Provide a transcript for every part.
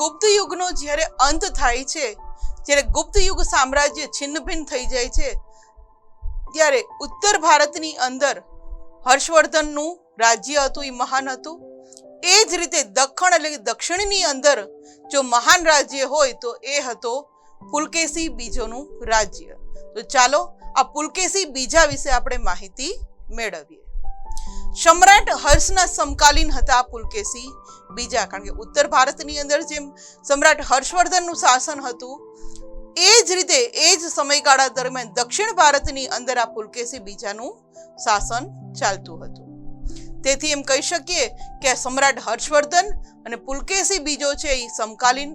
ગુપ્ત યુગનો જ્યારે અંત થાય છે, જ્યારે ગુપ્ત યુગ સામ્રાજ્ય છિન્નભિન્ન થઈ જાય છે, ત્યારે ઉત્તર ભારતની અંદર હર્ષવર્ધનનું રાજ્ય હતું એ મહાન હતું. એ જ રીતે દક્ષિણ એટલે કે દક્ષિણની અંદર જો મહાન રાજ્ય હોય તો એ હતો પુલકેશી બીજોનું રાજ્ય. તો ચાલો આ પુલકેશી બીજા વિશે આપણે માહિતી મેળવીએ. સમ્રાટ હર્ષના સમકાલીન હતા પુલકેશી બીજા, કારણ કે ઉત્તર ભારતની અંદર જેમ સમ્રાટ હર્ષવર્ધનનું શાસન હતું એ જ રીતે એ જ સમયગાળા દરમિયાન દક્ષિણ ભારતની અંદર આ પુલકેશી બીજાનું શાસન ચાલતું હતું. તેથી એમ કહી શકીએ કે આ સમ્રાટ હર્ષવર્ધન અને પુલકેશી બીજો છે એ સમકાલીન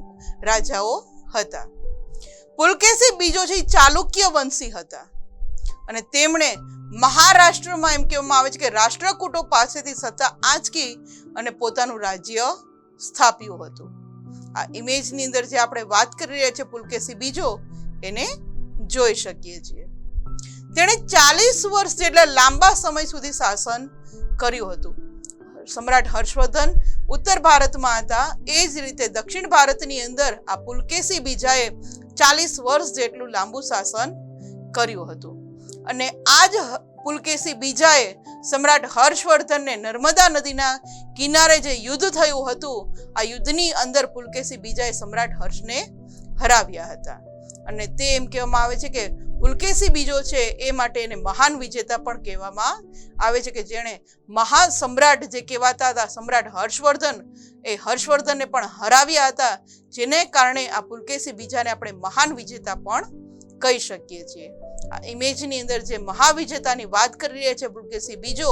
રાજાઓ હતા. પુલકેશી બીજો છે એ ચાલુક્ય વંશી હતા અને તેમણે મહારાષ્ટ્રમાં એમ કહેવામાં આવે છે કે રાષ્ટ્રકૂટો પાસેથી સત્તા આંચકી અને પોતાનું રાજ્ય સ્થાપ્યું હતું. આ ઇમેજની અંદર જે આપણે વાત કરી રહ્યા છીએ પુલકેશી બીજો એને જોઈ શકીએ છીએ. તેણે 40 વર્ષ જેટલા લાંબા સમય સુધી શાસન કર્યું હતું. સમ્રાટ હર્ષવર્ધન ઉત્તર ભારતમાં હતા, એ જ રીતે દક્ષિણ ભારતની અંદર આ પુલકેશી બીજાએ 40 વર્ષ જેટલું લાંબુ શાસન કર્યું હતું. અને આ જ પુલકેશી બીજાએ સમ્રાટ હર્ષવર્ધનને નર્મદા નદીના કિનારે જે યુદ્ધ થયું હતું, આ યુદ્ધની અંદર પુલકેશી બીજાએ સમ્રાટ હર્ષને હરાવ્યા હતા. અને તે એમ કહેવામાં આવે છે કે પુલકેશી બીજો છે એ માટે એને મહાન વિજેતા પણ કહેવામાં આવે છે, કે જેણે મહાન સમ્રાટ જે કહેવાતા હતા સમ્રાટ હર્ષવર્ધન, એ હર્ષવર્ધનને પણ હરાવ્યા હતા, જેને કારણે આ પુલકેશી બીજાને આપણે મહાન વિજેતા પણ કહી શકીએ છીએ. આ ઇમેજની અંદર જે મહાવિજેતાની વાત કરી રહ્યા છે પુલકેશી બીજો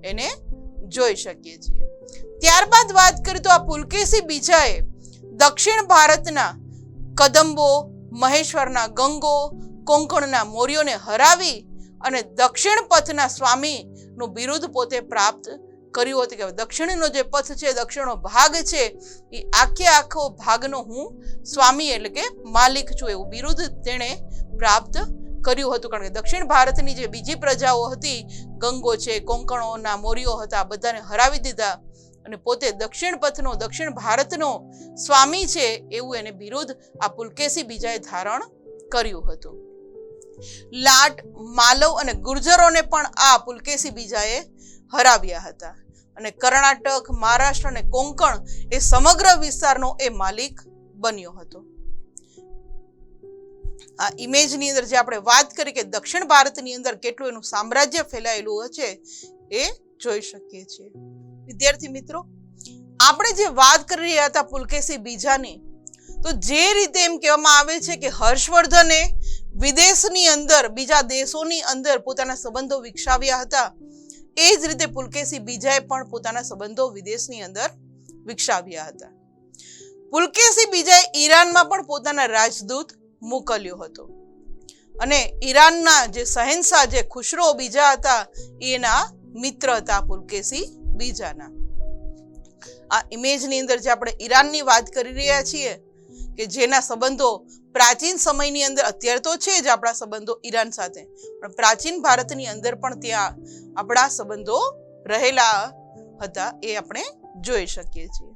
એને જોઈ શકીએ છીએ. ત્યારબાદ વાત કરીએ તો આ પુલકેશી બીજાએ દક્ષિણ ભારતના કદંબો, મહેશ્વરના ગંગો, કોંકણના મૌર્યોને હરાવી અને દક્ષિણ પથના સ્વામીનું બિરુદ પોતે પ્રાપ્ત કર્યું હતું, કે દક્ષિણનો જે પથ છે, દક્ષિણનો ભાગ છે, એ આખો ભાગનો હું સ્વામી એટલે કે માલિક છું એવું બિરુદ તેણે પ્રાપ્ત કર્યું હતું. કારણ કે દક્ષિણ ભારતની જે બીજી પ્રજાઓ હતી, ગંગો છે, કોંકણોના મૌર્યો હતા, બધાને હરાવી દીધા અને પોતે દક્ષિણ પથનો, દક્ષિણ ભારતનો સ્વામી છે એવું એને બિરુદ આ પુલકેશી બીજાએ ધારણ કર્યું હતું. લાટ, માલવ અને ગુર્જરોને પણ આ પુલકેશી બીજાએ હરાવ્યા હતા અને કર્ણાટક, મહારાષ્ટ્ર અને કોંકણ એ સમગ્ર વિસ્તારનો એ માલિક બન્યો હતો. આ ઇમેજની અંદર જે આપણે વાત કરી કે દક્ષિણ ભારતની અંદર કેટલું એનું સામ્રાજ્ય ફેલાયેલું છે એ જોઈ શકીએ છીએ. વિદ્યાર્થી મિત્રો, આપણે જે વાત કરી રહ્યા હતા પુલકેશી બીજાની, તો જે રીતે એમ કહેવામાં આવે છે કે હર્ષવર્ધને વિદેશની અંદર, બીજા દેશોની અંદર પોતાના સંબંધો વિકસાવ્યા હતા, એ જ રીતે પુલકેશી બીજાએ પણ પોતાના સંબંધો વિદેશની અંદર વિકસાવ્યા હતા. પુલકેશી બીજાએ ઈરાનમાં પણ પોતાના રાજદૂત મોકલ્યો હતો અને ઈરાનના જે શહેનશાહ જે ખુશરો બીજા હતા એના મિત્ર હતા પુલકેશી બીજાના. આ ઇમેજની અંદર જે આપણે ઈરાનની વાત કરી રહ્યા છીએ કે જેના સંબંધો પ્રાચીન સમયની અંદર, અત્યારે તો છે જ આપણા સંબંધો ઈરાન સાથે, પણ પ્રાચીન ભારતની અંદર પણ ત્યાં આપણા સંબંધો રહેલા હતા, એ આપણે જોઈ શકીએ છીએ.